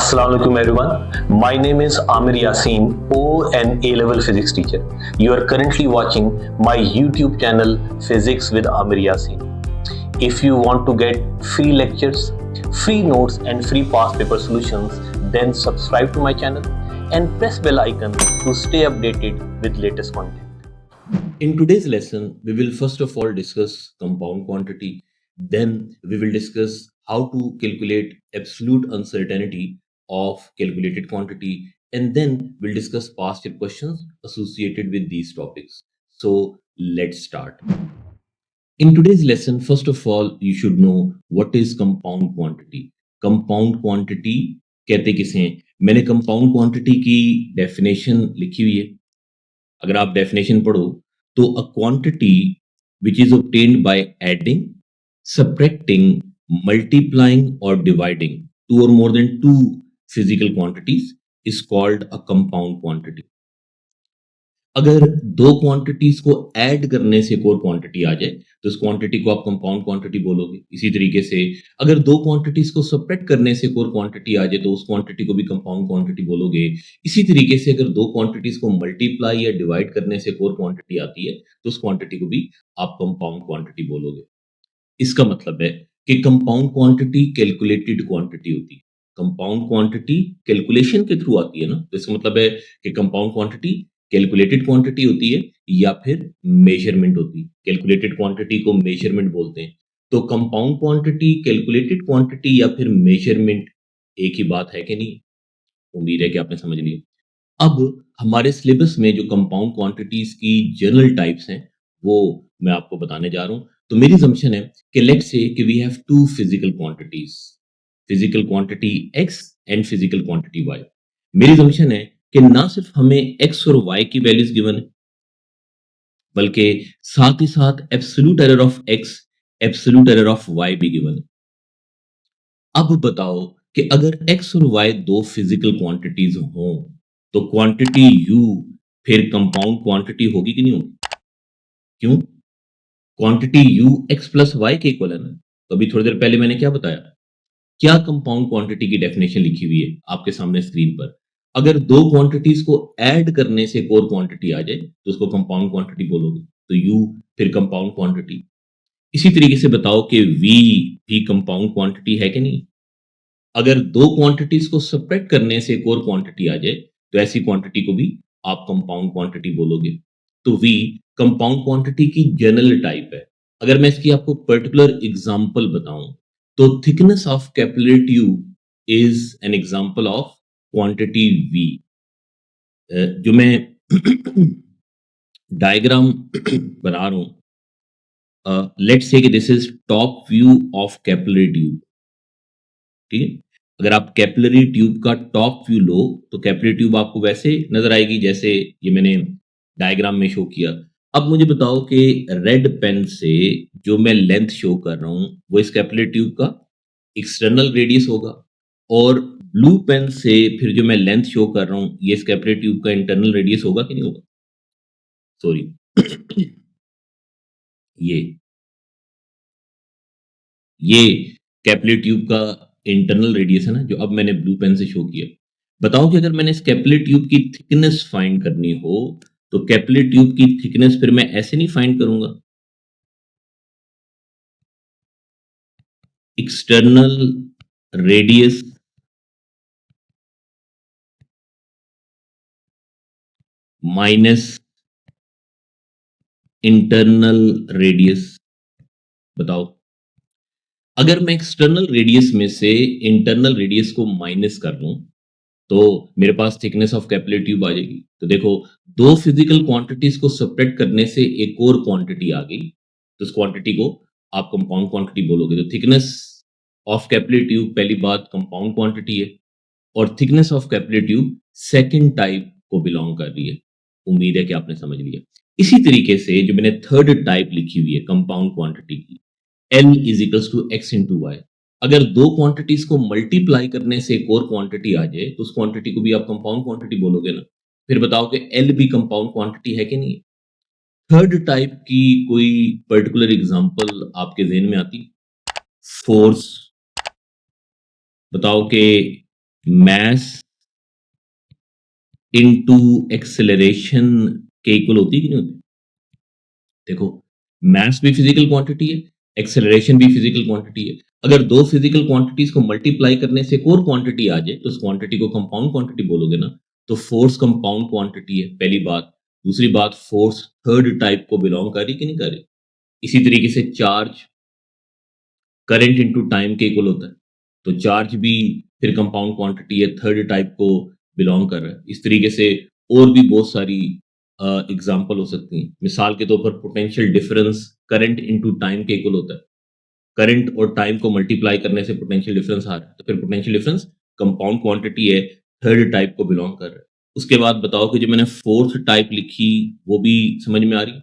Assalamualaikum everyone. My name is Amir Yasin, O and A-level physics teacher. You are currently watching my YouTube channel Physics with Amir Yasin. If you want to get free lectures, free notes and free past paper solutions, then subscribe to my channel and press bell icon to stay updated with latest content. In today's lesson, we will first of all discuss compound quantity. Then we will discuss how to calculate absolute uncertainty of calculated quantity. And then we'll discuss past year questions associated with these topics. So let's start. In today's lesson, first of all, you should know what is compound quantity. Compound quantity कहते किसे हैं? मैंने compound quantity की definition लिखी हुई है. अगर आप definition पढ़ो तो a quantity which is obtained by adding, subtracting, multiplying or dividing two or more than two physical quantities is called a compound quantity. अगर दो क्वांटिटीज को ऐड करने से एक और क्वांटिटी आ जाए तो उस क्वांटिटी को आप कंपाउंड क्वांटिटी बोलोगे. इसी तरीके से अगर दो क्वांटिटीज को सब्ट्रैक्ट करने से एक और क्वांटिटी आ जाए तो उस क्वांटिटी को भी कंपाउंड क्वांटिटी बोलोगे. इसी तरीके से अगर दो क्वांटिटीज को मल्टीप्लाई या डिवाइड करने से एक और क्वांटिटी आती है तो उस क्वांटिटी को भी आप कंपाउंड क्वांटिटी बोलोगे. इसका मतलब है कि कंपाउंड क्वांटिटी कैलकुलेटेड क्वांटिटी होती है. कंपाउंड क्वांटिटी कैलकुलेशन के थ्रू आती है ना, तो इसका मतलब है कि कंपाउंड क्वांटिटी कैलकुलेटेड क्वांटिटी होती है या फिर मेजरमेंट होती है. कैलकुलेटेड क्वांटिटी को मेजरमेंट बोलते हैं. तो कंपाउंड क्वांटिटी, कैलकुलेटेड क्वांटिटी या फिर मेजरमेंट एक ही बात है कि नहीं? उम्मीद है कि आपने समझ लिया. अब हमारे सिलेबस में जो कंपाउंड क्वांटिटीज की जनरल टाइप्स हैं वो मैं आपको बताने जा रहा हूं. तो मेरी assumption है कि लेट्स से कि we have two physical quantities, physical quantity x and physical quantity y. मेरी assumption है कि ना सिर्फ हमें x और y की वैल्यूज गिवन है बल्कि साथ ही साथ absolute error of x, absolute error of y भी गिवन है. अब बताओ कि अगर x और y दो फिजिकल क्वांटिटीज हों तो क्वांटिटी u फिर कंपाउंड क्वांटिटी होगी कि नहीं होगी? क्यों? Quantity u x plus y के इक्वल है ना. तो अभी थोड़ी देर पहले मैंने क्या बताया? क्या कंपाउंड क्वांटिटी की डेफिनेशन लिखी हुई है आपके सामने स्क्रीन पर. अगर दो क्वांटिटीज को ऐड करने से एक और क्वांटिटी आ जाए तो उसको कंपाउंड क्वांटिटी बोलोगे. तो u फिर कंपाउंड क्वांटिटी. इसी तरीके से बताओ कि v भी कंपाउंड क्वांटिटी है कि नहीं. अगर दो क्वांटिटीज को सब्ट्रैक्ट करने से एक और क्वांटिटी आ जाए तो ऐसी क्वांटिटी को भी आप कंपाउंड क्वांटिटी बोलोगे. तो v कंपाउंड क्वांटिटी की जनरल टाइप है. अगर मैं इसकी आपको पर्टिकुलर एग्जांपल बताऊं तो thickness of capillary tube is an example of quantity v. जो मैं डायग्राम बना रहा हूं, लेट्स से कि this is top view of capillary tube. ठीक है. अगर आप कैपिलरी ट्यूब का टॉप व्यू लो तो कैपिलरी ट्यूब आपको वैसे नजर आएगी जैसे ये मैंने डायग्राम में शो किया. अब मुझे बताओ कि रेड पेन से जो मैं लेंथ शो कर रहा हूं वो इस कैपिलरी ट्यूब का एक्सटर्नल रेडियस होगा और ब्लू पेन से फिर जो मैं लेंथ शो कर रहा हूं ये इस कैपिलरी ट्यूब का इंटरनल रेडियस होगा कि नहीं होगा? सॉरी ये कैपिलरी ट्यूब का इंटरनल रेडियस है ना, जो अब मैंने ब्लू पेन से शो किया. बताओ कि अगर मैंने इस कैपिलरी ट्यूब की थिकनेस फाइंड करनी हो तो कैपिलरी ट्यूब की थिकनेस फिर मैं ऐसे नहीं फाइंड करूंगा. External radius minus internal radius. बताओ अगर मैं एक्सटर्नल रेडियस में से इंटरनल रेडियस को माइनस कर दूं तो मेरे पास थिकनेस ऑफ कैपिलरी ट्यूब आ जाएगी. तो देखो दो फिजिकल क्वांटिटीज को सब्ट्रैक्ट करने से एक और क्वांटिटी आ गई तो उस क्वांटिटी को आप कंपाउंड क्वांटिटी बोलोगे. तो थिकनेस ऑफ कैपिलरी ट्यूब पहली बात कंपाउंड क्वांटिटी है और thickness of capillary tube second type को बिलोंग कर रही है. उम्मीद है कि आपने समझ लिया. इसी तरीके से जो मैंने थर्ड टाइप लिखी हुई है कंपाउंड क्वांटिटी की, L is equals to x into y. अगर दो क्वांटिटीज को मल्टीप्लाई करने से एक और क्वांटिटी आ जाए तो उस क्वांटिटी को भी आप कंपाउंड क्वांटिटी बोलोगे ना. फिर बताओ कि L भी कंपाउंड क्वांटिटी है कि नहीं. थर्ड टाइप की कोई पर्टिकुलर एग्जांपल आपके ज़हन में आती? फोर्स. बताओ कि mass into acceleration के इक्वल होती है कि नहीं होती? देखो, mass भी फिजिकल क्वांटिटी है, एक्सेलरेशन भी फिजिकल क्वांटिटी है। अगर दो फिजिकल क्वांटिटीज को मल्टीप्लाई करने से एक और क्वांटिटी आ जाए तो उस क्वांटिटी को कंपाउंड क्वांटिटी बोलोगे ना। तो फोर्स कंपाउंड क्वांटिटी है, पहली बात। दूसरी बात, फोर्स थर्ड टाइप को बिलोंग कर रही कि नहीं कर रही। इसी तरीके से चार्ज करंट इनटू टाइम के इक्वल होता है, तो चार्ज भी फिर कंपाउंड क्वांटिटी है, थर्ड टाइप को बिलोंग कर रहा है। इस तरीके से और भी बहुत सारी एग्जांपल हो सकती हैं। मिसाल के तौर पर potential difference current into time के इक्वल होता है। करंट और टाइम को मल्टीप्लाई करने से पोटेंशियल डिफरेंस आ रहा है, तो फिर पोटेंशियल डिफरेंस कंपाउंड क्वांटिटी है, थर्ड टाइप को बिलोंग कर रहा है। उसके बाद बताओ कि जो मैंने फोर्थ टाइप लिखी वो भी समझ में आ रही है।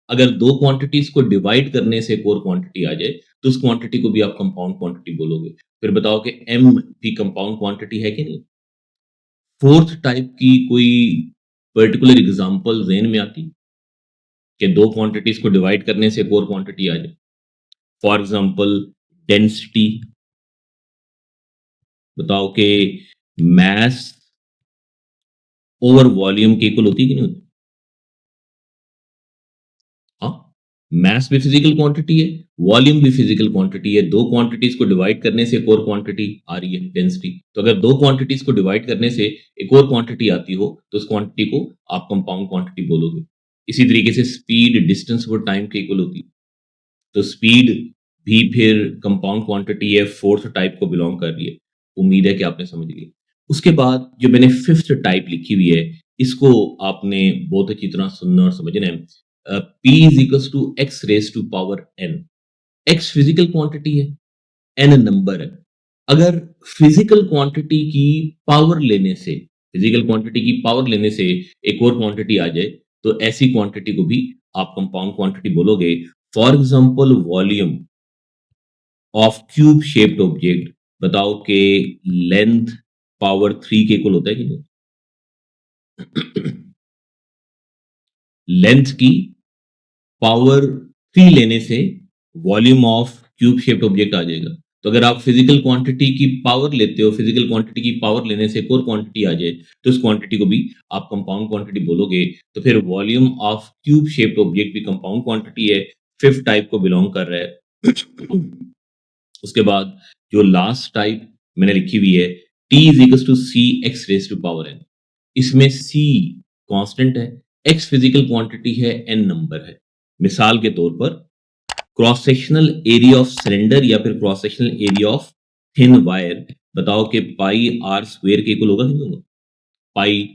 अगर दो क्वांटिटीज को डिवाइड करने से एक और क्वांटिटी आ जाए तो उस क्वांटिटी को भी आप कंपाउंड क्वांटिटी बोलोगे। फिर बताओ कि एम भी कंपाउंड क्वांटिटी है कि नहीं। फोर्थ टाइप की कोई पर्टिकुलर एग्जांपल ज़हन में आती कि दो क्वांटिटीज को डिवाइड करने से एक और क्वांटिटी आ जाए। For example density. बताओ कि मास ओवर वॉल्यूम के इक्वल होती है कि नहीं होती। हाँ, मास भी फिजिकल क्वांटिटी है, वॉल्यूम भी फिजिकल क्वांटिटी है। दो क्वांटिटीज को डिवाइड करने से एक और क्वांटिटी आ रही है, डेंसिटी। तो अगर दो क्वांटिटीज को डिवाइड करने से एक और क्वांटिटी आती हो तो उस क्वांटिटी को आप कंपाउंड क्वांटिटी बोलोगे। इसी तरीके से स्पीड डिस्टेंस और टाइम के इक्वल होती है, तो स्पीड भी फिर कंपाउंड क्वांटिटी है, फोर्थ टाइप को बिलोंग कर रही है। उम्मीद है कि आपने समझ लिया। उसके बाद जो मैंने फिफ्थ टाइप लिखी हुई है, इसको आपने बहुत अच्छी तरह सुनना और समझना है। P is equals to x raise to power n। X physical quantity है, n नंबर है। अगर फिजिकल क्वांटिटी की पावर लेने से फिजिकल क्वांटिटी की पावर लेने से एक और क्वांटिटी आ जाए तो ऐसी क्वांटिटी को भी आप कंपाउंड क्वांटिटी बोलोगे। For example volume of cube shaped object. बताओ कि लेंथ पावर 3 के इक्वल होता है कि नहीं। लेंथ की पावर 3 लेने से volume of cube shaped object आ जाएगा। तो अगर आप फिजिकल क्वांटिटी की पावर लेते हो, फिजिकल क्वांटिटी की पावर लेने से एक और क्वांटिटी आ जाए तो उस क्वांटिटी को भी आप कंपाउंड क्वांटिटी बोलोगे। तो फिर volume of cube shaped object भी कंपाउंड क्वांटिटी है, फिफ्थ टाइप को बिलोंग कर रहा है। उसके बाद जो लास्ट टाइप मैंने लिखी हुई है, T is equal to C x raise to power n. इसमें सी कांस्टेंट है, एक्स फिजिकल क्वांटिटी है, एन नंबर है। मिसाल के तौर पर cross sectional area of cylinder या फिर cross sectional area of thin wire. बताओ कि पाई आर स्क्वायर के इक्वल होगा कि नहीं होगा। पाई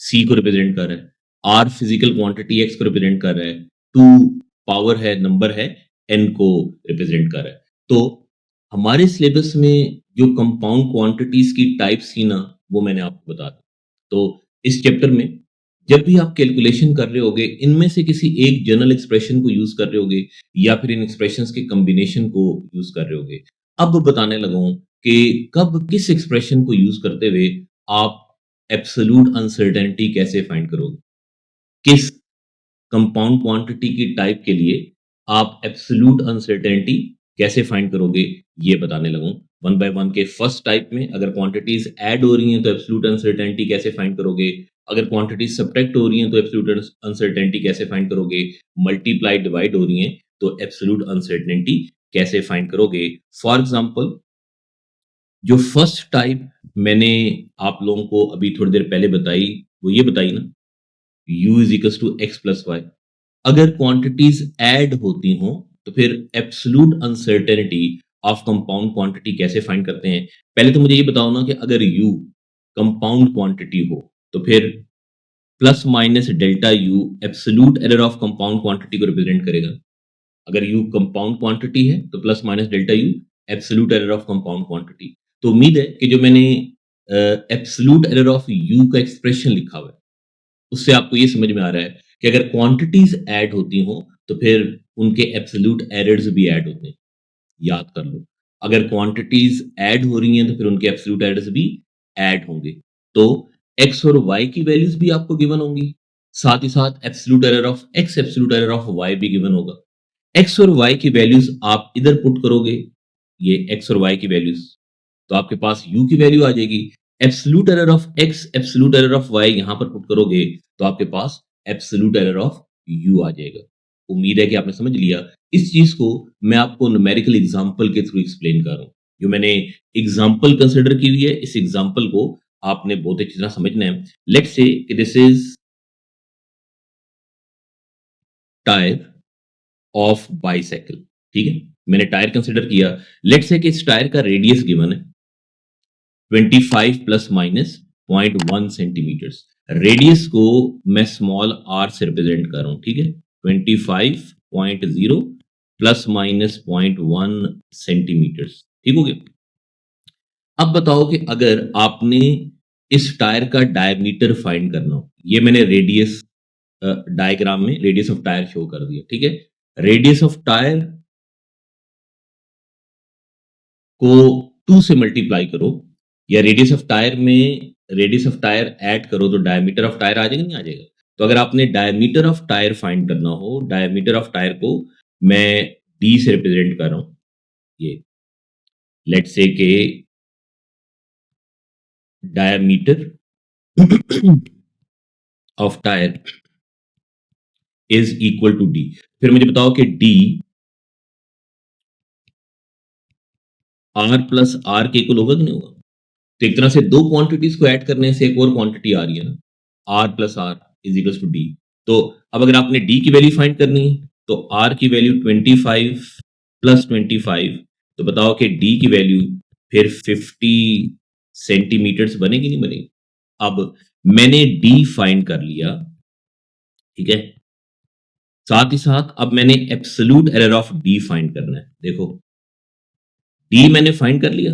सी को रिप्रेजेंट कर रहा है, आर फिजिकल क्वांटिटी एक्स को रिप्रेजेंट कर रहा है, टू पावर है, नंबर है, एन को रिप्रेजेंट कर रहा है। तो हमारे सिलेबस में जो कंपाउंड क्वांटिटीज की टाइप्स थी ना, वो मैंने आपको बता दी। तो इस चैप्टर में जब भी आप कैलकुलेशन कर रहे होगे, इनमें से किसी एक जनरल एक्सप्रेशन को यूज कर रहे होगे या फिर इन एक्सप्रेशंस के कॉम्बिनेशन को यूज कर रहे होगे। अब बताने लगा हूं कि कब किस एक्सप्रेशन को यूज करते हुए आप एब्सोल्यूट अनसर्टेनिटी कैसे फाइंड करोगे, किस कंपाउंड क्वांटिटी की टाइप के लिए आप एब्सोल्यूट अनसर्टेनिटी कैसे फाइंड करोगे, ये बताने लगूं वन बाय वन। के फर्स्ट टाइप में अगर क्वांटिटीज ऐड हो रही हैं तो एब्सोल्यूट अनसर्टेनिटी कैसे फाइंड करोगे, अगर क्वांटिटीज सब्ट्रैक्ट हो रही हैं तो एब्सोल्यूट अनसर्टेनिटी कैसे फाइंड करोगे, मल्टीप्लाई डिवाइड हो रही हैं तो एब्सोल्यूट अनसर्टेनिटी कैसे फाइंड करोगे। फॉर एग्जांपल जो फर्स्ट टाइप मैंने आप लोगों को अभी थोड़ी देर पहले बताई, वो ये बताई ना, u is equal to x plus y. अगर क्वांटिटीज ऐड होती हों तो फिर absolute uncertainty of compound quantity कैसे फाइंड करते हैं। पहले तो मुझे ये बताओ ना कि अगर u कंपाउंड क्वांटिटी हो तो फिर plus minus delta u absolute error of compound quantity को रिप्रेजेंट करेगा। अगर u कंपाउंड क्वांटिटी है तो plus minus delta u absolute error of compound quantity. तो उम्मीद है कि जो मैंने एब्सोल्यूट एरर ऑफ u का एक्सप्रेशन लिखा हुआ है उससे आपको ये समझ में आ रहा है कि अगर क्वांटिटीज ऐड होती हों तो फिर उनके एब्सोल्यूट एरर्स भी ऐड होते हैं। याद कर लो, अगर क्वांटिटीज ऐड हो रही हैं तो फिर उनके एब्सोल्यूट एरर्स भी ऐड होंगे। तो एक्स और वाई की वैल्यूज भी आपको गिवन होंगी, साथ ही साथ absolute error of x, absolute error of y भी गिवन होगा। एक्स और वाई की वैल्यूज आप इधर पुट करोगे, ये एक्स और वाई की वैल्यूज, तो आपके पास u की वैल्यू आ जाएगी absolute error of x, absolute error of y यहां पर पुट करोगे तो आपके पास एब्सोल्यूट एरर ऑफ u आ जाएगा। उम्मीद है कि आपने समझ लिया। इस चीज को मैं आपको न्यूमेरिकल एग्जांपल के थ्रू एक्सप्लेन कर रहा हूं। जो मैंने एग्जांपल कंसीडर की हुई है, इस एग्जांपल को आपने बहुत अच्छी तरह समझना है। Let's say this is tyre of bicycle. ठीक है, मैंने टायर कंसिडर किया। लेट्स से कि इस टायर का रेडियस गिवन है 25 प्लस माइनस 0.1 सेंटीमीटर्स। रेडियस को मैं स्मॉल आर से रिप्रेजेंट कर रहा हूं। ठीक है, 25.0 प्लस माइनस 0.1 सेंटीमीटर्स। ठीक हो गया। अब बताओ कि अगर आपने इस टायर का डायमीटर फाइंड करना हो, ये मैंने रेडियस डायग्राम में रेडियस ऑफ टायर शो कर दिया। ठीक है, रेडियस ऑफ टायर को 2 से मल्टीप्लाई करो, या रेडियस ऑफ टायर में रेडियस ऑफ टायर ऐड करो तो डायमीटर ऑफ टायर आ जाएगा, नहीं आ जाएगा? तो अगर आपने डायमीटर ऑफ टायर फाइंड करना हो, डायमीटर ऑफ टायर को मैं डी से रिप्रेजेंट कर रहा हूं। ये लेट्स से के diameter of tyre is equal to D. फिर मुझे बताओ कि डी आर प्लस आर के इक्वल होगा कि नहीं होगा? तो एक तरह से दो क्वांटिटीज को ऐड करने से एक और क्वांटिटी आ रही है ना, r plus r is equal to D. तो अब अगर आपने डी की वैल्यू फाइंड करनी है तो आर की वैल्यू 25 प्लस 25, तो बताओ कि डी की वैल्यू फिर 50 सेंटीमीटर्स बनेगी नहीं बनेगी? अब मैंने डी फाइंड कर लिया। ठीक है, साथ ही साथ अब मैंने absolute error of D find करना है। देखो, डी मैंने फाइंड कर लिया,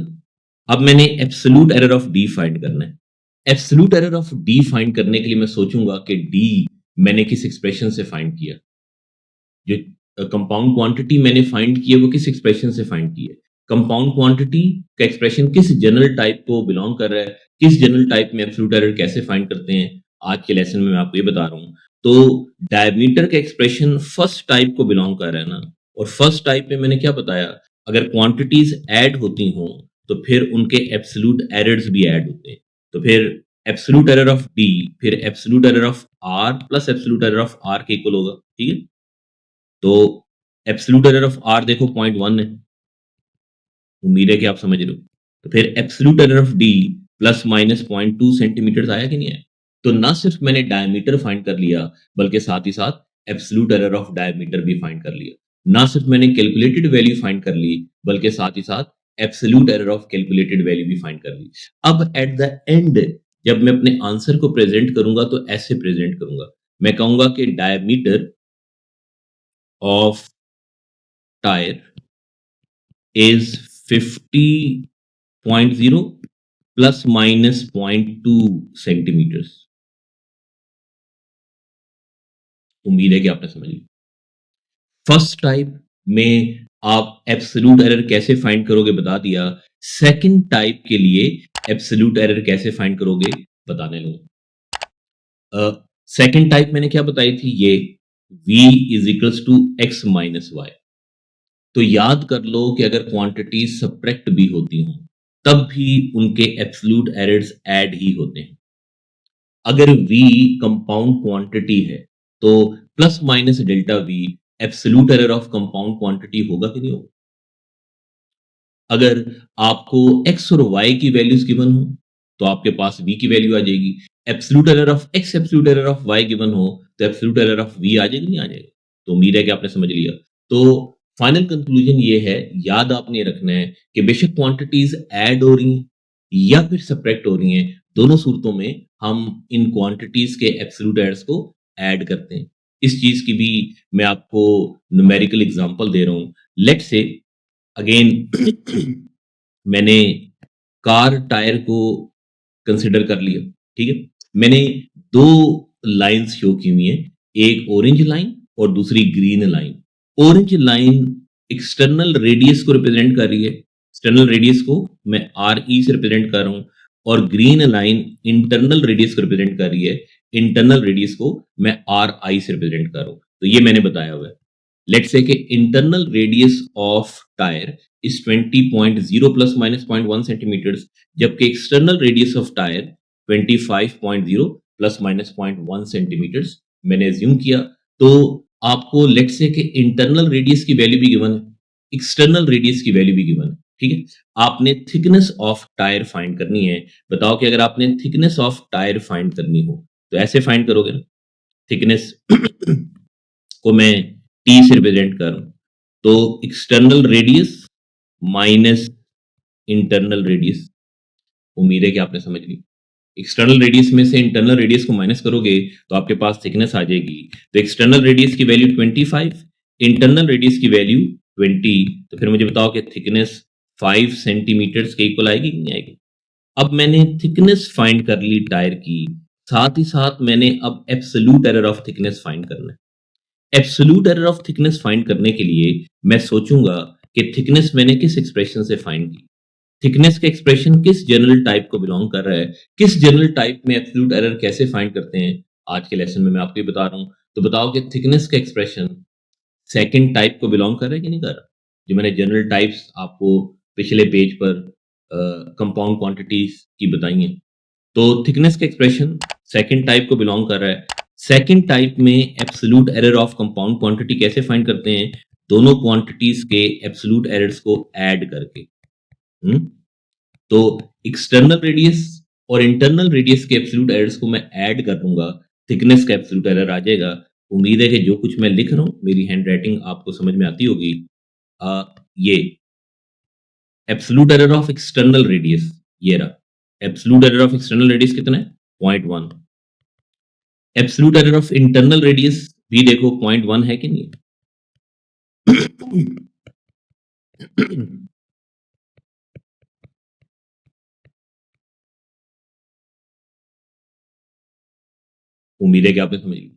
अब मैंने absolute error of D find करना है। Absolute error of D find करने के लिए मैं सोचूंगा कि डी मैंने किस एक्सप्रेशन से फाइंड किया, जो कंपाउंड क्वांटिटी मैंने फाइंड की है वो किस एक्सप्रेशन से फाइंड की है। कंपाउंड क्वांटिटी का एक्सप्रेशन किस जनरल टाइप को बिलोंग कर रहा है, किस जनरल टाइप में एब्सोल्यूट एरर कैसे फाइंड करते हैं, आज के लेसन में मैं आपको ये बता रहा हूं। तो डायमीटर का एक्सप्रेशन फर्स्ट टाइप को बिलोंग कर रहा है ना, और फर्स्ट टाइप में मैंने क्या बताया, अगर क्वांटिटीज ऐड होती हों तो फिर उनके एब्सोल्यूट एरर्स भी ऐड होते हैं। तो फिर एब्सोल्यूट एरर ऑफ डी फिर absolute error of r plus absolute error of r के इक्वल होगा। ठीक है, तो एब्सोल्यूट एरर ऑफ आर देखो 0.1 है, उम्मीद है कि आप समझ रहे हो। तो फिर absolute error of D plus minus 0.2 centimetre आया कि नहीं आया? तो ना सिर्फ मैंने डायमीटर फाइंड कर लिया, बल्कि साथ ही साथ एब्सोल्यूट एरर ऑफ डायमीटर भी फाइंड कर लिया। ना सिर्फ मैंने कैलकुलेटेड वैल्यू फाइंड कर ली, बल्कि साथ ही साथ absolute error of calculated value भी फाइंड कर ली। अब एट द एंड जब मैं अपने आंसर को प्रेजेंट करूंगा तो ऐसे प्रेजेंट करूंगा, मैं कहूंगा कि diameter of tyre is 50.0 plus minus 0.2 centimetres. उम्मीद है कि आपने समझ लिया। फर्स्ट टाइप में आप एब्सोल्यूट एरर कैसे फाइंड करोगे बता दिया। सेकंड टाइप के लिए एब्सोल्यूट एरर कैसे फाइंड करोगे बताने लूंगा। सेकंड टाइप मैंने क्या बताई थी, ये v is equals to x minus y. तो याद कर लो कि अगर क्वांटिटी सब्ट्रैक्ट भी होती हों तब भी उनके एब्सोल्यूट एरर्स ऐड ही होते हैं। अगर v कंपाउंड क्वांटिटी है तो plus minus delta v absolute error of compound quantity होगा कि नहीं होगा? अगर आपको x और y की वैल्यूज गिवन हो तो आपके पास v की वैल्यू आ जाएगी। Absolute error of x absolute error of y given हो तो एब्सोल्यूट एरर ऑफ v आ जाएगी नहीं आ जाएगा? तो उम्मीद है कि आपने समझ लिया। तो फाइनल कंक्लूजन ये है, याद आपने रखना है कि बेशक क्वांटिटीज ऐड हो रही हैं या फिर सब्ट्रैक्ट हो रही हैं, दोनों सूरतों में हम इन क्वांटिटीज के एब्सोल्यूट एरर्स को ऐड करते हैं। इस चीज की भी मैं आपको न्यूमेरिकल एग्जांपल दे रहा हूं। लेट्स से अगेन मैंने कार टायर को कंसिडर कर लिया। ठीक है, मैंने दो लाइंस शो की हुई हैं, एक ऑरेंज लाइन और दूसरी green line. Orange line external radius को रिप्रेजेंट कर रही है, एक्सटर्नल रेडियस को मैं आर ई से रिप्रेजेंट कर रहा हूं, और ग्रीन लाइन इंटरनल रेडियस को रिप्रेजेंट कर रही है, इंटरनल रेडियस को मैं आर आई से रिप्रेजेंट कर रहा हूं। तो ये मैंने बताया हुआ है। लेट्स से कि internal radius of tyre is 20.0 plus minus 0.1 centimeters, जबकि external radius of tire 25.0 plus minus 0.1 centimeters मैंने assume किया। तो आपको let's say कि internal radius की value भी given है, external radius की value भी given है, ठीक है। आपने thickness of tire find करनी है। बताओ कि अगर आपने thickness of tire find करनी हो तो ऐसे find करोगे ना, thickness को मैं T से रिप्रेजेंट कर रहा हूं, तो external radius minus internal radius, उम्मीद है कि आपने समझ ली। एक्सटर्नल रेडियस में से इंटरनल रेडियस को माइनस करोगे तो आपके पास थिकनेस आ जाएगी। तो एक्सटर्नल रेडियस की वैल्यू 25, इंटरनल रेडियस की वैल्यू 20, तो फिर मुझे बताओ कि थिकनेस 5 सेंटीमीटर्स के इक्वल आएगी कि नहीं आएगी। अब मैंने थिकनेस फाइंड कर ली टायर की, साथ ही साथ मैंने अब absolute error of thickness find करना है। Absolute error of thickness find करने के लिए मैं सोचूंगा कि थिकनेस मैंने किस एक्सप्रेशन से फाइंड की, थिकनेस का एक्सप्रेशन किस जनरल टाइप को बिलोंग कर रहा है, किस जनरल टाइप में एब्सोल्यूट एरर कैसे फाइंड करते हैं, आज के लेसन में मैं आपको ये बता रहा हूं। तो बताओ कि थिकनेस का एक्सप्रेशन सेकंड टाइप को बिलोंग कर रहा है कि नहीं कर रहा। जो मैंने जनरल टाइप्स आपको पिछले पेज पर कंपाउंड क्वांटिटीज की बताई हैं, तो थिकनेस का एक्सप्रेशन सेकंड टाइप को बिलोंग कर रहा है। सेकंड टाइप में absolute error of compound quantity कैसे फाइंड करते हैं, दोनों क्वांटिटीज के एब्सोल्यूट एरर्स को ऐड करके। तो एक्सटर्नल रेडियस और इंटरनल रेडियस के एब्सोल्यूट एरर्स को मैं ऐड कर दूंगा, थिकनेस का एब्सोल्यूट एरर आ जाएगा। उम्मीद है कि जो कुछ मैं लिख रहा हूं मेरी हैंडराइटिंग आपको समझ में आती होगी। ये absolute error of external radius ये रहा। Absolute error of external radius कितना है, 0.1। Absolute error of internal radius भी देखो 0.1 है कि नहीं। उम्मीद है कि आपने समझ ली।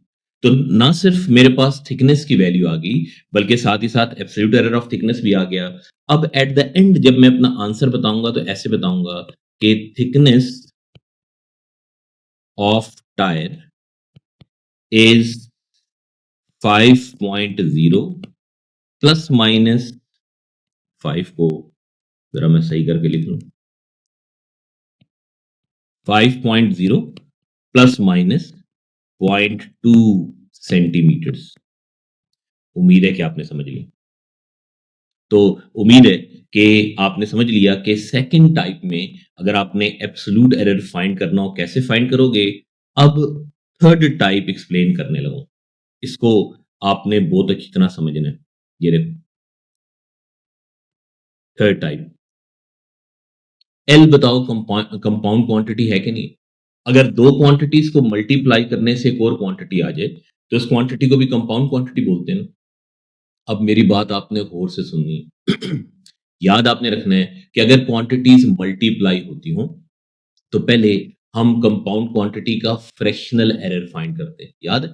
तो ना सिर्फ मेरे पास थिकनेस की वैल्यू आ गई, बल्कि साथ ही साथ एब्सोल्यूट एरर ऑफ थिकनेस भी आ गया। अब एट द एंड जब मैं अपना आंसर बताऊंगा तो ऐसे बताऊंगा कि thickness of tyre is 5.0 plus minus 5 को जरा मैं सही करके लिख लूं, 5.0 प्लस माइनस 0.2 सेंटीमीटर्स। उम्मीद है कि आपने समझ लिया। तो उम्मीद है कि आपने समझ लिया कि सेकंड टाइप में अगर आपने एब्सोल्यूट एरर फाइंड करना हो कैसे फाइंड करोगे। अब थर्ड टाइप एक्सप्लेन करने लगूं, इसको आपने बहुत अच्छी तरह समझना है। ये देखो थर्ड टाइप, एल बताओ कंपाउंड क्वांटिटी है कि नहीं। अगर दो क्वांटिटीज को मल्टीप्लाई करने से एक और क्वांटिटी आ जाए तो उस क्वांटिटी को भी कंपाउंड क्वांटिटी बोलते हैं ना। अब मेरी बात आपने गौर से सुननी है। याद आपने रखना है कि अगर क्वांटिटीज मल्टीप्लाई होती हो तो पहले हम कंपाउंड क्वांटिटी का फ्रैक्शनल एरर फाइंड करते हैं। याद है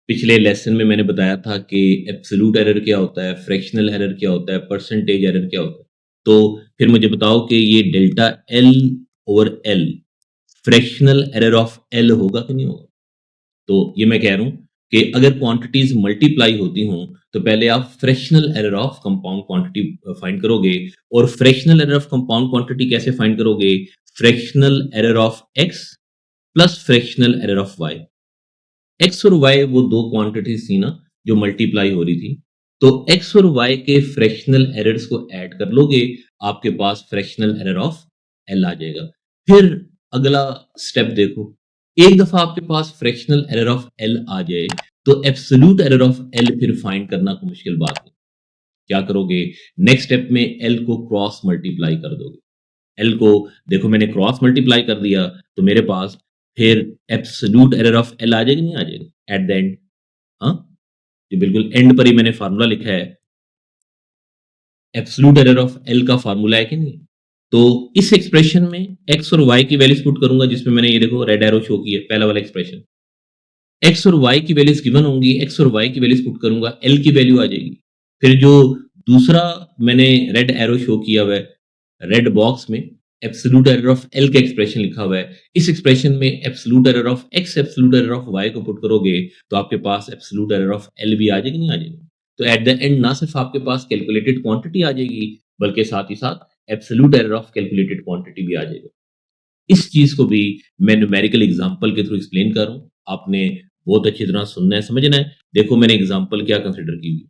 पिछले लेसन में मैंने बताया था कि एब्सोल्यूट एरर क्या होता है, फ्रैक्शनल एरर क्या होता है, परसेंटेज एरर क्या होता है। तो फिर मुझे बताओ कि ये delta L over L fractional error of L होगा कि नहीं होगा। तो ये मैं कह रहा हूं कि अगर क्वांटिटीज मल्टीप्लाई होती हों तो पहले आप fractional error of compound quantity find करोगे। और fractional error of compound quantity कैसे फाइंड करोगे, fractional error of x plus fractional error of y. X और वाई वो दो क्वांटिटीज थी ना जो मल्टीप्लाई हो रही थी, तो एक्स और वाई के फ्रैक्शनल एरर्स को ऐड कर लोगे, आपके पास फ्रैक्शनल एरर ऑफ एल आ जाएगा। फिर अगला स्टेप देखो, एक दफा आपके पास फ्रैक्शनल एरर ऑफ एल आ जाए तो एब्सोल्यूट एरर ऑफ एल फिर फाइंड करना कोई मुश्किल बात नहीं। क्या करोगे, नेक्स्ट स्टेप में एल को क्रॉस मल्टीप्लाई कर दोगे। एल को देखो मैंने क्रॉस मल्टीप्लाई कर दिया तो मेरे पास फिर एब्सोल्यूट एरर ऑफ एल आ जाएगी नहीं आ जाएगी एट द एंड। हाँ, ये बिल्कुल एंड पर ही मैंने फार्मूला लिखा है, एब्सोल्यूट एरर ऑफ एल का फार्मूला है कि नहीं। तो इस एक्सप्रेशन में एक्स और वाई की वैल्यूज पुट करूंगा, जिसमें मैंने ये देखो रेड एरो शो की है, पहला वाला एक्सप्रेशन। एक्स और वाई की वैल्यूज गिवन होंगी, एक्स और वाई की वैल्यूज पुट करूंगा, एल की वैल्यू आ जाएगी। फिर जो दूसरा मैंने रेड एरो शो किया हुआ है रेड बॉक्स में, एब्सोल्यूट एरर ऑफ एल का एक्सप्रेशन लिखा हुआ है, इस एक्सप्रेशन में absolute error of x absolute error of y को पुट करोगे तो आपके पास एब्सोल्यूट एरर ऑफ एल भी आ जाएगी नहीं आ जाएगी। तो एट द एंड ना सिर्फ आपके पास कैलकुलेटेड क्वांटिटी आ जाएगी बल्कि साथ ही साथ absolute error of calculated quantity भी आ जाएगा। इस चीज को भी मैं न्यूमेरिकल एग्जांपल के थ्रू एक्सप्लेन कर रहा हूं। आपने बहुत अच्छी तरह सुनना है, समझना है। देखो मैंने एग्जांपल क्या कंसिडर की हुई।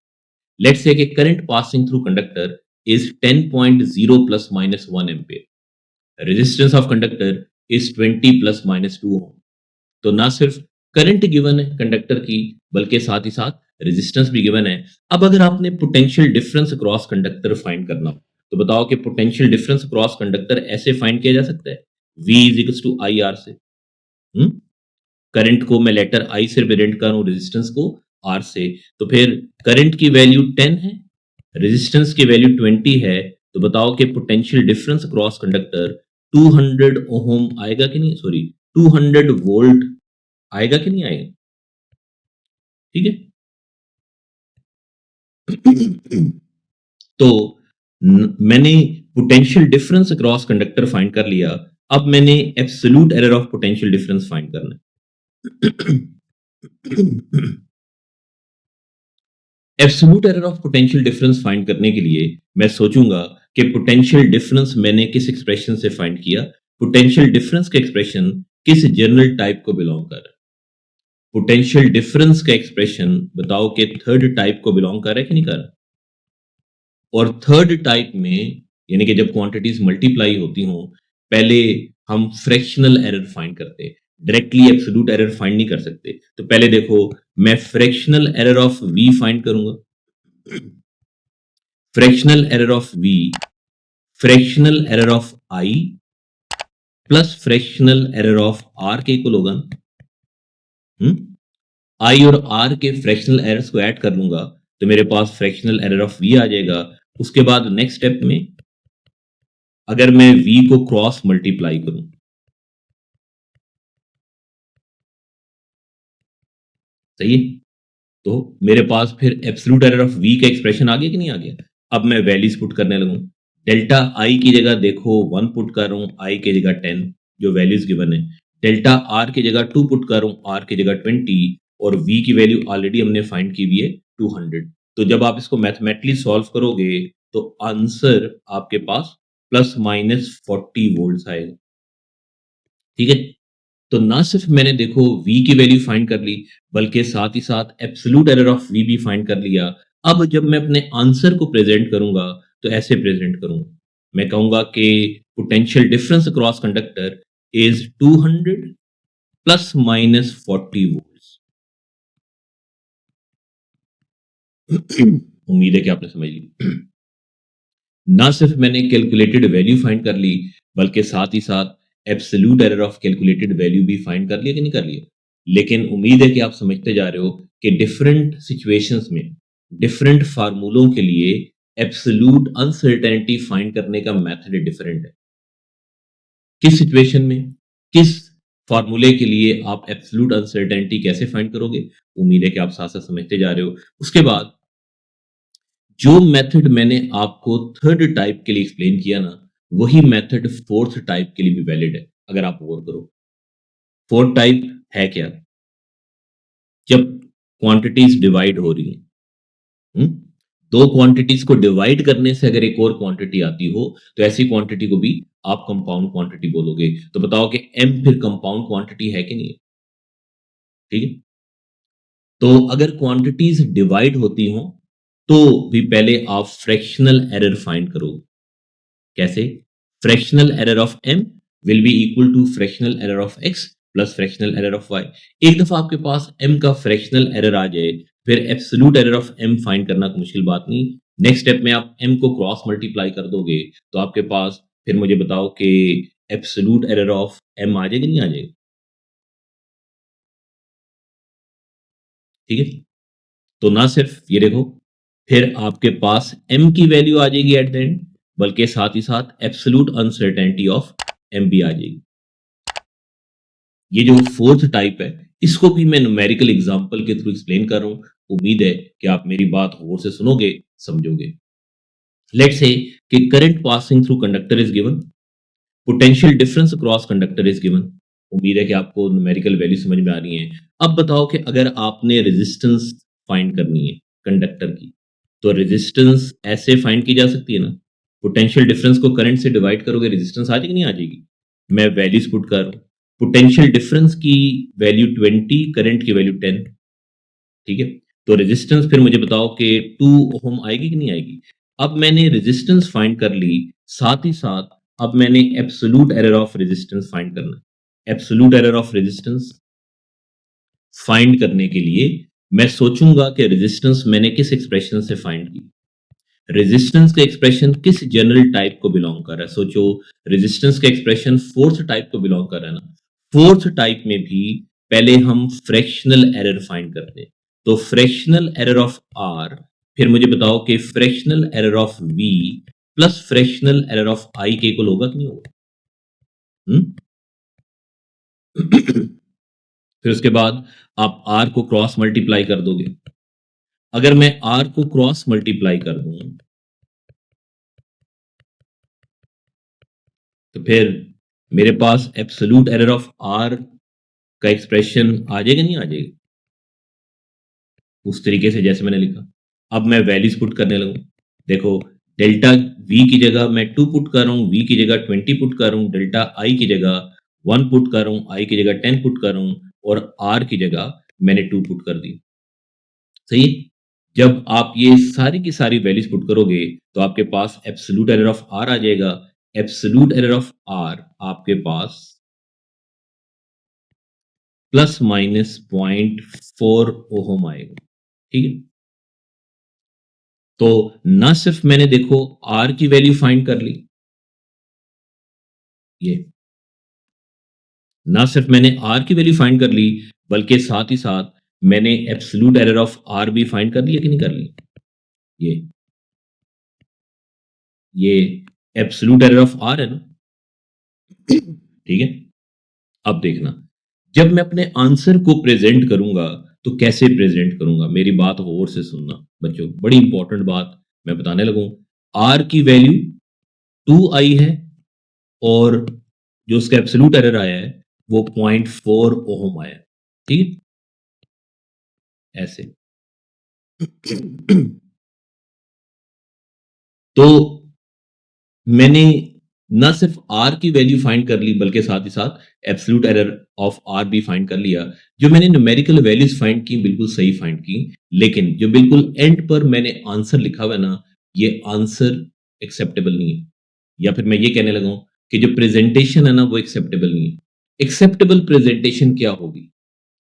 लेट्स से कि current passing through conductor is 10.0 plus minus 1 ampere. Resistance of conductor is 20 plus minus 2 ओम। तो ना सिर्फ करंट गिवन है कंडक्टर की, बल्कि साथ ही साथ रेजिस्टेंस भी गिवन है। अब अगर आपने potential difference across conductor find करना हो, तो बताओ कि पोटेंशियल डिफरेंस अक्रॉस कंडक्टर ऐसे फाइंड किया जा सकता है, V is equal to I R से। करंट को मैं लेटर I से रिप्रेजेंट कर रहा हूं, रेजिस्टेंस को R से। तो फिर करंट की वैल्यू 10 है, रेजिस्टेंस की वैल्यू 20 है। तो बताओ कि पोटेंशियल डिफरेंस अक्रॉस कंडक्टर 200 ओम आएगा कि नहीं, सॉरी 200 वोल्ट आएगा कि नहीं आएगा? ठीक है। तो मैंने potential difference across conductor find कर लिया। अब मैंने absolute error of potential difference find करना है। Absolute error of potential difference find करने के लिए मैं सोचूंगा कि पोटेंशियल डिफरेंस मैंने किस एक्सप्रेशन से फाइंड किया। पोटेंशियल डिफरेंस का एक्सप्रेशन किस जनरल टाइप को बिलोंग कर रहा है? पोटेंशियल डिफरेंस का एक्सप्रेशन बताओ कि थर्ड टाइप को बिलोंग कर रहा है कि नहीं कर रहा? और थर्ड टाइप में यानी कि जब क्वांटिटीज मल्टीप्लाई होती हों, पहले हम फ्रैक्शनल एरर फाइंड करते हैं, डायरेक्टली एब्सोल्यूट एरर फाइंड नहीं कर सकते। तो पहले देखो, मैं fractional error of V find करूंगा। Fractional error of V, fractional error of I plus fractional error of R के इक्वल होगा ना? I और R के फ्रैक्शनल एरर्स को ऐड कर लूंगा तो मेरे पास फ्रैक्शनल एरर ऑफ V आ जाएगा। उसके बाद नेक्स्ट स्टेप में अगर मैं V को क्रॉस मल्टीप्लाई करूं, सही है, तो मेरे पास फिर एब्सोल्यूट एरर ऑफ V का एक्सप्रेशन आ गया कि नहीं आ गया? अब मैं वैल्यूज पुट करने लगूं। डेल्टा I की जगह देखो 1 पुट कर रहा हूं, I की जगह 10 जो वैल्यूज गिवन है। डेल्टा R की जगह 2 पुट कर रहा हूं, R की जगह 20 और V की वैल्यू ऑलरेडी हमने फाइंड की हुई है 200। तो जब आप इसको मैथमेटिकली सॉल्व करोगे तो आंसर आपके पास प्लस माइनस 40 वोल्ट आएगा। ठीक है। तो ना सिर्फ मैंने देखो V की वैल्यू फाइंड कर ली, बल्कि साथ ही साथ एब्सोल्यूट एरर ऑफ V भी फाइंड कर लिया। अब जब मैं अपने आंसर को प्रेजेंट करूंगा तो ऐसे प्रेजेंट करूंगा, मैं कहूंगा कि potential difference across conductor is 200 plus minus 40 volts. उम्मीद है कि आपने समझ ली। ना सिर्फ मैंने कैलकुलेटेड वैल्यू फाइंड कर ली, बल्कि साथ ही साथ absolute error of calculated value भी फाइंड कर लिया कि नहीं कर लिया। लेकिन उम्मीद है कि आप समझते जा रहे हो कि डिफरेंट सिचुएशंस में डिफरेंट फार्मूलों के लिए एब्सोल्यूट अनसर्टेनिटी फाइंड करने का मेथड डिफरेंट है। किस सिचुएशन में किस फार्मूले के लिए आप एब्सोल्यूट अनसर्टेनिटी कैसे फाइंड करोगे, उम्मीद है कि आप साथ साथ समझते जा रहे हो। उसके बाद जो मेथड मैंने आपको थर्ड टाइप के लिए एक्सप्लेन किया ना, वही मेथड फोर्थ टाइप के लिए भी वैलिड है। अगर आप गौर करो, फोर्थ टाइप है क्या? जब क्वांटिटीज डिवाइड हो रही हैं, दो क्वांटिटीज को डिवाइड करने से अगर एक और क्वांटिटी आती हो तो ऐसी क्वांटिटी को भी आप कंपाउंड क्वांटिटी बोलोगे। तो बताओ कि M फिर कंपाउंड क्वांटिटी है कि नहीं है? ठीक है। तो अगर क्वांटिटीज डिवाइड होती हो तो भी पहले आप फ्रैक्शनल एरर फाइंड करोगे। कैसे? Fractional error of M will be equal to fractional error of X plus fractional error of Y। एक दफा आपके पास M का फ्रैक्शनल एरर आ जाए, फिर absolute error of M find करना कोई मुश्किल बात नहीं। नेक्स्ट स्टेप में आप M को क्रॉस मल्टीप्लाई कर दोगे तो आपके पास फिर मुझे बताओ कि एब्सोल्यूट एरर ऑफ M आ जाएगी नहीं आ जाएगी? ठीक है। तो ना सिर्फ ये देखो, फिर आपके पास M की वैल्यू आ जाएगी एट द एंड, बल्कि साथ ही साथ एब्सोल्यूट अनसर्टेनिटी ऑफ M भी आ जाएगी। ये जो फोर्थ टाइप है, इसको भी मैं न्यूमेरिकल एग्जांपल के थ्रू एक्सप्लेन कर रहा हूं। उम्मीद है कि आप मेरी बात गौर से सुनोगे, समझोगे। लेट्स से कि current passing through conductor is given, potential difference across conductor is given. उम्मीद है कि आपको न्यूमेरिकल वैल्यू समझ में आ रही है। अब बताओ कि अगर आपने रेजिस्टेंस फाइंड करनी है कंडक्टर की, तो रेजिस्टेंस ऐसे फाइंड की जा सकती है ना, पोटेंशियल डिफरेंस को करंट से डिवाइड करोगे, रेजिस्टेंस आ जाएगी नहीं आ जाएगी? मैं वैल्यूज पुट कर रहा हूं, पोटेंशियल डिफरेंस की वैल्यू 20, करंट की वैल्यू 10, ठीक है? तो रेजिस्टेंस फिर मुझे बताओ कि 2 ओम आएगी कि नहीं आएगी? अब मैंने रेजिस्टेंस फाइंड कर ली, साथ ही साथ अब मैंने absolute error of resistance find करना है। Absolute error of resistance find करने के लिए मैं सोचूंगा कि रेजिस्टेंस मैंने किस एक्सप्रेशन से फाइंड की। रेजिस्टेंस का एक्सप्रेशन किस जनरल टाइप को बिलोंग कर रहा है? सोचो, रेजिस्टेंस का एक्सप्रेशन फोर्थ टाइप को बिलोंग कर रहा है ना। फोर्थ टाइप में भी पहले हम फ्रैक्शनल एरर फाइंड करते हैं। तो फ्रैक्शनल एरर ऑफ आर, फिर मुझे बताओ कि fractional error of V plus fractional error of I के इक्वल होगा कि नहीं होगा? हम्म? फिर उसके बाद आप आर को क्रॉस मल्टीप्लाई कर दोगे। अगर मैं आर को क्रॉस मल्टीप्लाई कर दूं तो फिर मेरे पास एब्सोल्यूट एरर ऑफ आर का एक्सप्रेशन आ जाएगा नहीं आ जाएगा? उस तरीके से जैसे मैंने लिखा। अब मैं वैल्यूज पुट करने लगूं। देखो, डेल्टा वी की जगह मैं 2 पुट कर रहा हूं, वी की जगह 20 पुट कर रहा हूं, डेल्टा आई की जगह 1 पुट कर रहा हूं, आई की जगह 10 पुट कर रहा हूं और आर की जगह मैंने 2 पुट कर दी। सही है? जब आप ये सारी की सारी वैल्यूज पुट करोगे तो आपके पास एब्सोल्यूट एरर ऑफ आर आ जाएगा। एब्सोल्यूट एरर ऑफ आर आपके पास प्लस माइनस 0.4 ओहम आएगा। ठीक है? तो ना सिर्फ मैंने देखो आर की वैल्यू फाइंड कर ली, ये ना सिर्फ मैंने आर की वैल्यू फाइंड कर ली, बल्कि साथ ही साथ मैंने एब्सोल्यूट एरर ऑफ आर भी फाइंड कर लिया कि नहीं कर ली? ये ये एब्सोल्यूट एरर ऑफ आर है ना। ठीक है? अब देखना, जब मैं अपने आंसर को प्रेजेंट करूंगा तो कैसे प्रेजेंट करूंगा? मेरी बात गौर से सुनना बच्चों, बड़ी इंपॉर्टेंट बात मैं बताने लगूं। आर की वैल्यू 2 आई है और जो उसका एब्सोल्यूट एरर आया है वो 0.4 ओहम आया है। ठीक है? ऐसे। तो मैंने ना सिर्फ आर की वैल्यू फाइंड कर ली, बल्कि साथ ही साथ एब्सोल्यूट एरर ऑफ आर भी फाइंड कर लिया। जो मैंने न्यूमेरिकल वैल्यूज फाइंड की बिल्कुल सही फाइंड की, लेकिन जो बिल्कुल एंड पर मैंने आंसर लिखा हुआ है ना, ये आंसर एक्सेप्टेबल नहीं है। या फिर मैं ये कहने लगा हूं कि जो प्रेजेंटेशन है ना वो एक्सेप्टेबल नहीं है। एक्सेप्टेबल प्रेजेंटेशन क्या होगी?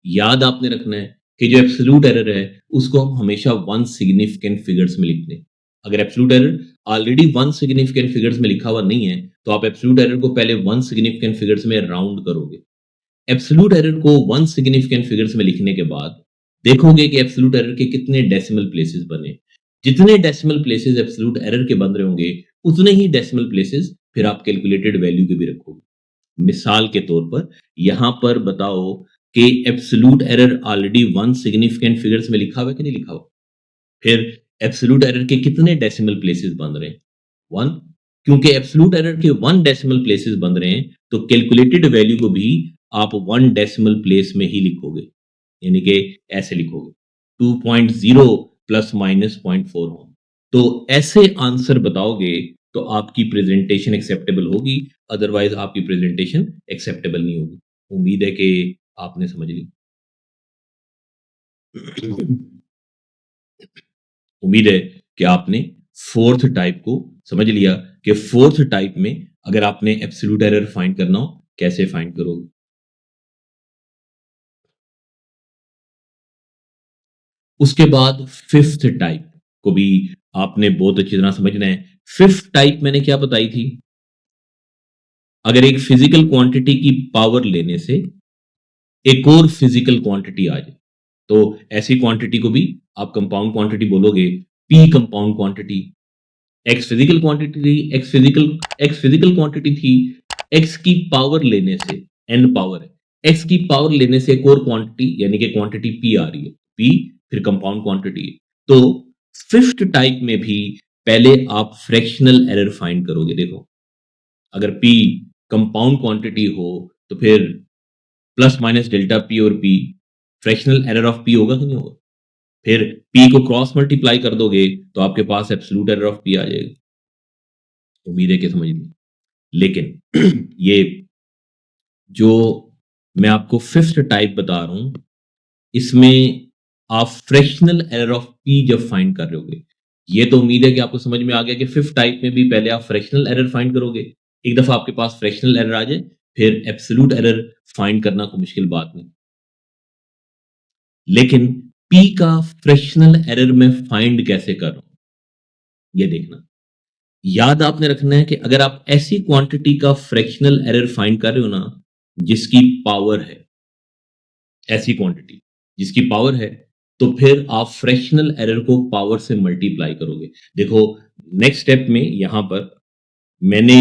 याद आपने रखना है कि जो एब्सोल्यूट एरर है उसको हम हमेशा वन सिग्निफिकेंट फिगर्स में लिखते हैं। अगर absolute error already one significant figures में लिखा हुआ नहीं है तो आप एब्सोल्यूट एरर को पहले वन सिग्निफिकेंट फिगर्स में राउंड करोगे। एब्सोल्यूट एरर को वन सिग्निफिकेंट फिगर्स में लिखने के बाद देखोगे कि एब्सोल्यूट एरर के कितने डेसिमल प्लेसेस बने। जितने डेसिमल प्लेसेस एब्सोल्यूट एरर के बन रहे होंगे उतने ही डेसिमल प्लेसेस फिर आप कैलकुलेटेड वैल्यू के भी रखोगे। मिसाल के तौर पर यहां पर बताओ कि absolute error already one significant figures में लिखा हुआ है कि नहीं लिखा हुआ? फिर एब्सोल्यूट एरर के कितने डेसिमल प्लेसेस बन रहे हैं? 1। क्योंकि एब्सोल्यूट एरर के 1 डेसिमल प्लेसेस बन रहे हैं तो कैलकुलेटेड वैल्यू को भी आप 1 डेसिमल प्लेस में ही लिखोगे, यानी कि ऐसे लिखोगे 2.0 प्लस माइनस 0.4 हो। तो ऐसे आंसर बताओगे तो आपकी प्रेजेंटेशन एक्सेप्टेबल होगी, अदरवाइज आपकी प्रेजेंटेशन एक्सेप्टेबल नहीं होगी। उम्मीद है कि आपने समझ ली। उम्मीद है कि आपने फोर्थ टाइप को समझ लिया कि फोर्थ टाइप में अगर आपने एब्सोल्यूट एरर फाइंड करना हो कैसे फाइंड करोगे। उसके बाद फिफ्थ टाइप को भी आपने बहुत अच्छी तरह समझना है। फिफ्थ टाइप मैंने क्या बताई थी? अगर एक फिजिकल क्वांटिटी की पावर लेने से एक और फिजिकल क्वांटिटी आ जाए तो ऐसी क्वांटिटी को भी आप कंपाउंड क्वांटिटी बोलोगे। P compound quantity, x physical quantity थी, एक्स फिजिकल क्वांटिटी थी, एक्स की पावर लेने से एन पावर है, एक्स की पावर लेने से एक और क्वांटिटी यानी कि क्वांटिटी पी आ रही है, पी फिर कंपाउंड क्वांटिटी है। तो फिफ्थ टाइप में भी पहले आप फ्रैक्शनल एरर फाइंड करोगे। देखो, अगर पी कंपाउंड क्वांटिटी हो तो फिर प्लस माइनस डेल्टा पी और P fractional error of P होगा कि नहीं होगा? फिर पी को क्रॉस मल्टीप्लाई कर दोगे तो आपके पास एब्सोल्यूट एरर ऑफ पी आ जाएगा। उम्मीद है कि समझ ली। लेकिन ये जो मैं आपको फिफ्थ टाइप बता रहा हूं, इसमें आप फ्रैक्शनल एरर ऑफ पी जब फाइंड कर रहे होगे, ये तो उम्मीद है कि आपको समझ में आ गया कि फिफ्थ टाइप में भी पहले आप फ्रैक्शनल एरर फाइंड करोगे। एक दफा आपके पास फ्रैक्शनल एरर आ जाए, फिर एब्सोल्यूट एरर फाइंड करना कोई मुश्किल बात नहीं। लेकिन पी का फ्रैक्शनल एरर मैं फाइंड कैसे कर रहा हूं, ये देखना। याद आपने रखना है कि अगर आप ऐसी क्वांटिटी का फ्रैक्शनल एरर फाइंड कर रहे हो ना, जिसकी पावर है, ऐसी क्वांटिटी जिसकी पावर है, तो फिर आप फ्रैक्शनल एरर को पावर से मल्टीप्लाई करोगे। देखो, नेक्स्ट स्टेप में यहां पर मैंने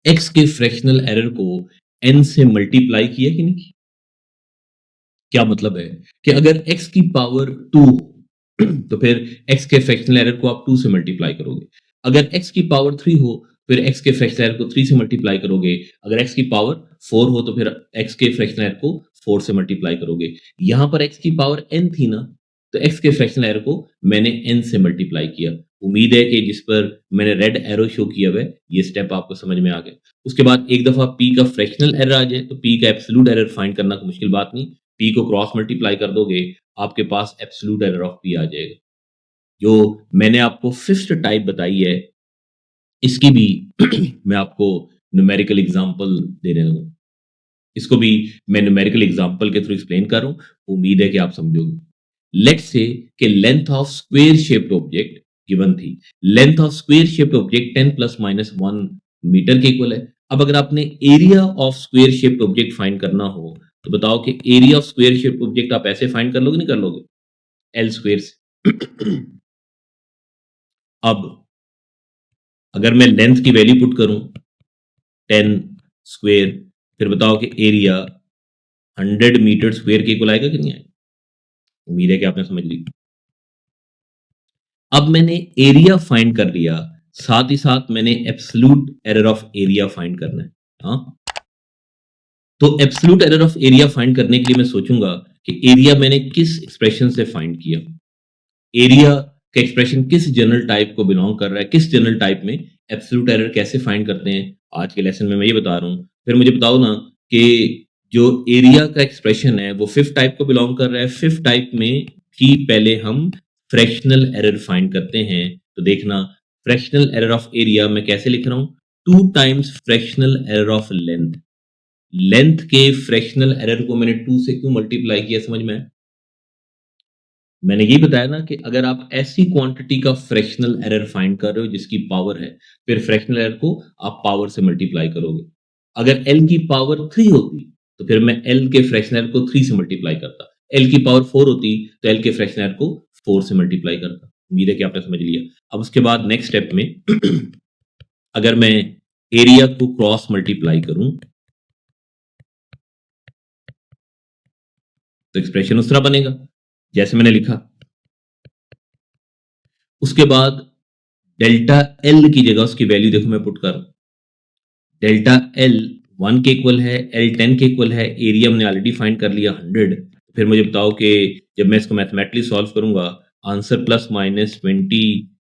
एक्स के फ्रैक्शनल एरर को एन से मल्टीप्लाई किया कि नहीं किया? क्या मतलब है कि अगर x की पावर 2 हो तो फिर x के फ्रैक्शनल एरर को आप 2 से मल्टीप्लाई करोगे। अगर x की पावर 3 हो, फिर x के फ्रैक्शनल एरर को 3 से मल्टीप्लाई करोगे। अगर x की पावर 4 हो, तो फिर x के फ्रैक्शनल एरर को 4 से मल्टीप्लाई करोगे। यहां पर x की पावर n थी ना, तो x के फ्रैक्शनल एरर को मैंने n से मल्टीप्लाई किया। उम्मीद है कि जिस पर मैंने रेड एरो शो किया हुआ है, ये स्टेप आपको समझ में आ गया। उसके बाद एक दफा p का फ्रैक्शनल एरर आ जाए, तो p का एब्सोल्यूट एरर फाइंड करना कोई मुश्किल बात नहीं। p को क्रॉस मल्टीप्लाई कर दोगे, आपके पास एब्सोल्यूट एरर ऑफ p आ जाएगा। जो मैंने आपको फिफ्थ टाइप बताई है, इसकी भी मैं आपको न्यूमेरिकल एग्जांपल देने लगूं। इसको भी मैं न्यूमेरिकल एग्जांपल के थ्रू एक्सप्लेन कर रहा हूं, उम्मीद है कि आप समझोगे। लेट्स से कि length of square shaped object given थी। Length of square shaped object 10 plus minus 1 metre के इक्वल है। अब अगर आपने area of square shaped object find करना हो, तो बताओ कि area of square shaped object आप ऐसे फाइंड कर लोगे, नहीं कर लोगे? एल स्क्वायर से। अब अगर मैं लेंथ की वैल्यू पुट करूं 10 स्क्वायर, फिर बताओ कि एरिया 100 मीटर स्क्वायर के इक्वल आएगा कि नहीं आएगा? उम्मीद है कि आपने समझ ली। अब मैंने एरिया फाइंड कर लिया, साथ ही साथ मैंने absolute error of area find करना है। हाँ, तो absolute error of area find करने के लिए मैं सोचूंगा कि एरिया मैंने किस एक्सप्रेशन से फाइंड किया। एरिया का एक्सप्रेशन किस जनरल टाइप को बिलोंग कर रहा है, किस जनरल टाइप में एब्सोल्यूट एरर कैसे फाइंड करते हैं, आज के लेसन में मैं ये बता रहा हूं। फिर मुझे बताओ ना कि जो एरिया का एक्सप्रेशन है वो फिफ्थ टाइप को बिलोंग कर रहा है। फिफ्थ टाइप में कि पहले हम फ्रैक्शनल एरर फाइंड करते हैं। तो देखना, फ्रैक्शनल एरर ऑफ एरिया मैं कैसे लिख रहा हूं, 2 times fractional error of length. Length के फ्रैक्शनल एरर को मैंने 2 से क्यों मल्टीप्लाई किया, समझ में आया? मैंने ये बताया ना कि अगर आप ऐसी क्वांटिटी का फ्रैक्शनल एरर फाइंड कर रहे हो जिसकी पावर है, फिर फ्रैक्शनल एरर को आप पावर से मल्टीप्लाई करोगे। अगर एल की पावर 3 होती, तो फिर मैं एल के फ्रैक्शनल एरर को 3 से मल्टीप्लाई करता। एल की पावर 4 होती, तो एल के फ्रैक्शनल एरर को 4 से मल्टीप्लाई करता। उम्मीद है कि आपने समझ लिया। अब उसके बाद नेक्स्ट स्टेप में अगर मैं एरिया को क्रॉस मल्टीप्लाई करूं, तो एक्सप्रेशन उस तरह बनेगा जैसे मैंने लिखा। उसके बाद डेल्टा एल की जगह उसकी वैल्यू देखो मैं पुट कर, डेल्टा एल 1 के इक्वल है, एल 10 के इक्वल है, एरिया हमने ऑलरेडी फाइंड कर लिया 100। फिर मुझे बताओ कि जब मैं इसको मैथमेटिकली सॉल्व करूंगा, answer plus minus 20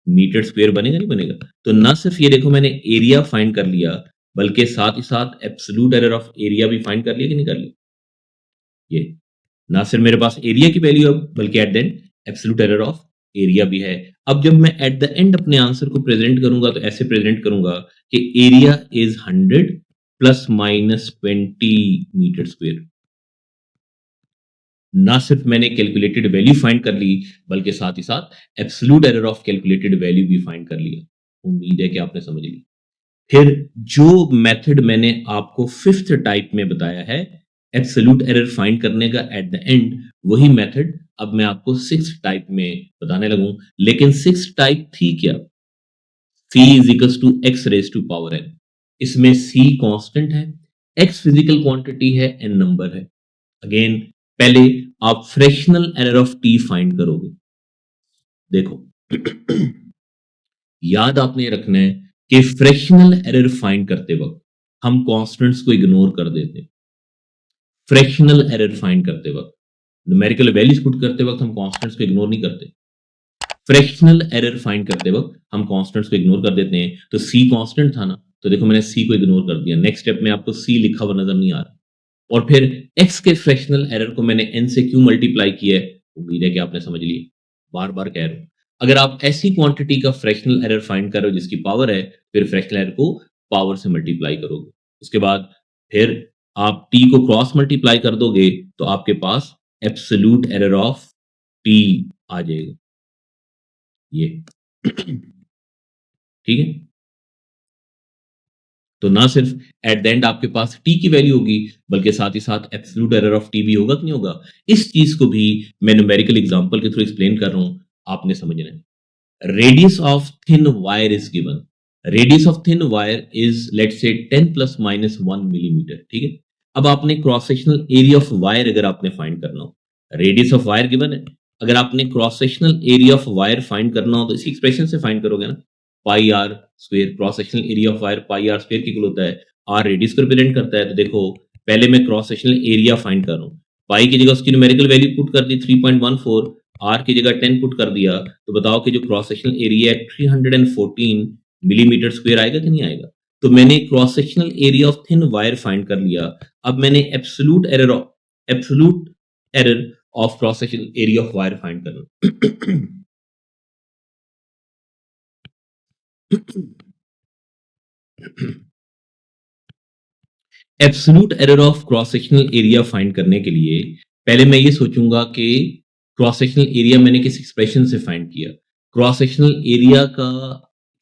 metre square बनेगा नहीं बनेगा? तो ना सिर्फ ये देखो मैंने एरिया फाइंड कर लिया, बल्कि साथ ही साथ एब्सोल्यूट एरर ऑफ एरिया भी फाइंड कर लिया कि नहीं कर लिया? ये ना सिर्फ मेरे पास एरिया की वैल्यू अब, बल्कि at the end absolute error of area भी है। अब जब मैं एट द एंड अपने आंसर को प्रेजेंट करूंगा, तो ऐसे प्रेजेंट करूंगा कि area is 100 plus minus 20 metre square. ना सिर्फ मैंने कैलकुलेटेड वैल्यू फाइंड कर ली, बल्कि साथ ही साथ absolute error of calculated value भी फाइंड कर लिया। उम्मीद है कि आपने समझ ली। फिर जो मेथड मैंने आपको फिफ्थ टाइप में बताया है एब्सोल्यूट एरर फाइंड करने का एट द एंड, वही मेथड अब मैं आपको सिक्स्थ टाइप में बताने लगूं। लेकिन सिक्स्थ टाइप थी क्या? c is equals to x raise to power n। इसमें c कांस्टेंट है, x फिजिकल क्वांटिटी है, n नंबर है। अगेन, पहले आप fractional error of t find करोगे। देखो, याद आपने रखना है कि फ्रैक्शनल एरर फाइंड करते वक्त हम कांस्टेंट्स को इग्नोर कर देते। फ्रैक्शनल एरर फाइंड करते वक्त, न्यूमेरिकल वैल्यूज पुट करते वक्त हम कांस्टेंट्स को इग्नोर नहीं करते। फ्रैक्शनल एरर फाइंड करते वक्त हम कॉन्स्टेंट्स को इग्नोर कर देते हैं। तो सी कांस्टेंट था ना, तो देखो मैंने सी को इग्नोर कर दिया। नेक्स्ट स्टेप में आपको सी लिखा हुआ नजर नहीं आ रहा, और फिर एक्स के फ्रैक्शनल एरर को मैंने एन से क्यों मल्टीप्लाई किया है, उम्मीद है कि आपने समझ लिया। बार बार कह रहा हूं, अगर आप ऐसी क्वांटिटी का फ्रैक्शनल एरर फाइंड कर रहे हो जिसकी पावर है, फिर फ्रैक्शनल एरर को पावर से मल्टीप्लाई करोगे। उसके बाद फिर आप टी को क्रॉस मल्टीप्लाई कर दोगे तो आपके पास एब्सोल्यूट एरर ऑफ टी आ जाएगा, ये ठीक है। तो ना सिर्फ एट द एंड आपके पास टी की वैल्यू होगी, बल्कि साथ ही साथ एब्सोल्यूट एरर ऑफ टी भी होगा कि नहीं होगा। इस चीज को भी मैं न्यूमेरिकल एग्जांपल के थ्रू एक्सप्लेन कर रहा हूं, आपने समझना है। Radius of thin wire is given. Radius of thin wire is let's say 10 plus minus 1 millimetre, ठीक है। अब आपने cross sectional area of wire अगर आपने फाइंड करना हो, रेडियस ऑफ वायर गिवन है, अगर आपने cross sectional area of wire find करना हो तो इसी एक्सप्रेशन से फाइंड करोगे ना, pi are square. Cross sectional area of wire pi are square की इक्वल होता है, आर रेडियस को रिप्रेजेंट करता है। तो देखो पहले मैं क्रॉस सेक्शनल एरिया फाइंड कर रहा हूँ, पाई की जगह उसकी न्यूमेरिकल वैल्यू पुट कर दी 3.14, आर की जगह 10 पुट कर दिया, तो बताओ कि जो क्रॉस सेक्शनल एरिया है 314 मिलीमीटर स्क्वायर आएगा कि नहीं आएगा। तो मैंने cross sectional area of thin wire find कर लिया। अब मैंने absolute error of cross sectional area of wire find करना। Absolute error of cross sectional area find करने के लिए पहले मैं ये सोचूंगा कि क्रॉस सेक्शनल एरिया मैंने किस एक्सप्रेशन से फाइंड किया। क्रॉस सेक्शनल एरिया का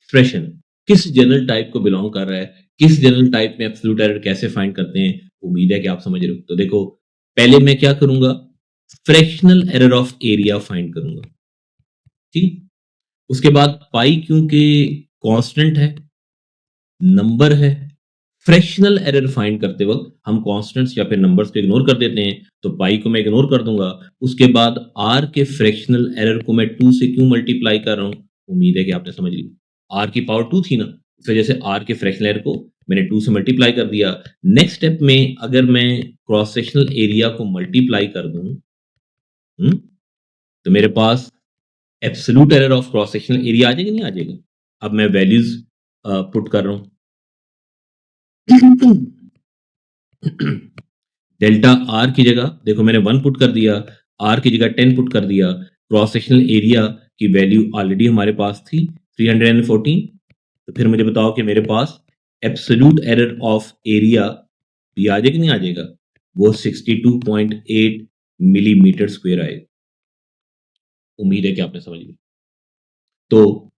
एक्सप्रेशन किस जनरल टाइप को बिलोंग कर रहा है, किस जनरल टाइप में एब्सोल्यूट एरर कैसे फाइंड करते हैं, उम्मीद है कि आप समझ रहे हो। तो देखो पहले मैं क्या करूंगा, fractional error of area find करूंगा, ठीक। उसके बाद पाई क्योंकि कांस्टेंट है, नंबर है, फ्रैक्शनल एरर फाइंड करते वक्त हम कांस्टेंट्स या फिर नंबर्स को इग्नोर कर देते हैं, तो पाई को मैं इग्नोर कर दूंगा। उसके बाद आर के फ्रैक्शनल एरर को मैं 2 से क्यों मल्टीप्लाई कर रहा हूं, उम्मीद है कि आपने समझ लिया। आर की पावर 2 थी ना, इस वजह से आर के फ्रैक्शनल एरर को मैंने 2 से मल्टीप्लाई कर दिया। नेक्स्ट स्टेप में अगर मैं क्रॉस सेक्शनल एरिया को मल्टीप्लाई कर दूं, तो मेरे पास absolute error of cross sectional area आ जाएगा नहीं आ जाएगा। अब मैं वैल्यूज पुट कर रहा हूं, डेल्टा आर की जगह देखो मैंने 1 पुट कर दिया, आर की जगह 10 पुट कर दिया। क्रॉस सेक्शनल एरिया की वैल्यू ऑलरेडी हमारे पास थी 314। तो फिर मुझे बताओ कि मेरे पास एब्सोल्यूट एरर ऑफ एरिया भी आ जाएगा नहीं आ जाएगा, वो 62.8 मिलीमीटर स्क्वायर आएगा। उम्मीद है कि आपने समझ लिया। तो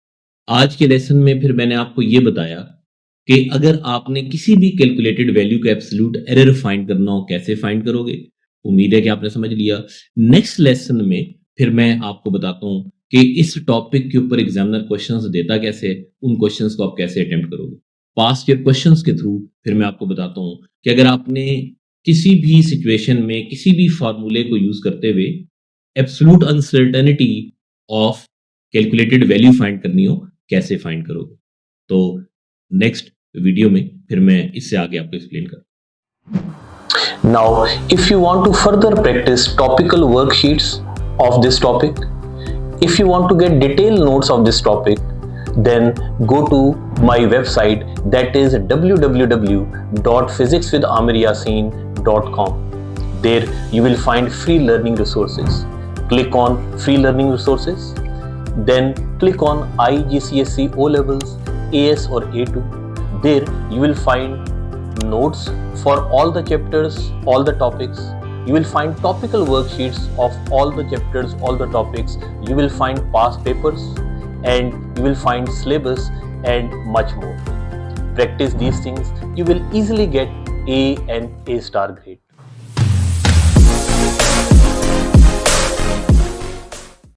आज के लेसन में फिर मैंने आपको ये बताया कि अगर आपने किसी भी कैलकुलेटेड वैल्यू का एब्सोल्यूट एरर फाइंड करना हो कैसे फाइंड करोगे, उम्मीद है कि आपने समझ लिया। नेक्स्ट लेसन में फिर मैं आपको बताता हूं कि इस टॉपिक के ऊपर एग्जामिनर क्वेश्चंस देता कैसे, उन क्वेश्चंस को आप कैसे अटेम्प्ट करोगे। पास्ट ईयर क्वेश्चंस के थ्रू फिर मैं आपको बताता हूं कि अगर आपने किसी भी सिचुएशन में किसी भी फॉर्मूले को यूज करते हुए absolute uncertainty of calculated value find करनी हो कैसे फाइंड करोगे। तो नेक्स्ट वीडियो में फिर मैं इससे आगे आपको एक्सप्लेन करूँ। Now, if you want to further practice topical worksheets of this topic, if you want to get detailed notes of this topic, then go to my website, that is www.physicswithamiryasin.com. There you will find free learning resources. Click on free learning resources, then click on IGCSE O levels, AS or A2. There you will find notes for all the chapters, all the topics. You will find topical worksheets of all the chapters, all the topics. You will find past papers and you will find syllabus and much more. Practice these things, you will easily get A and A star grade.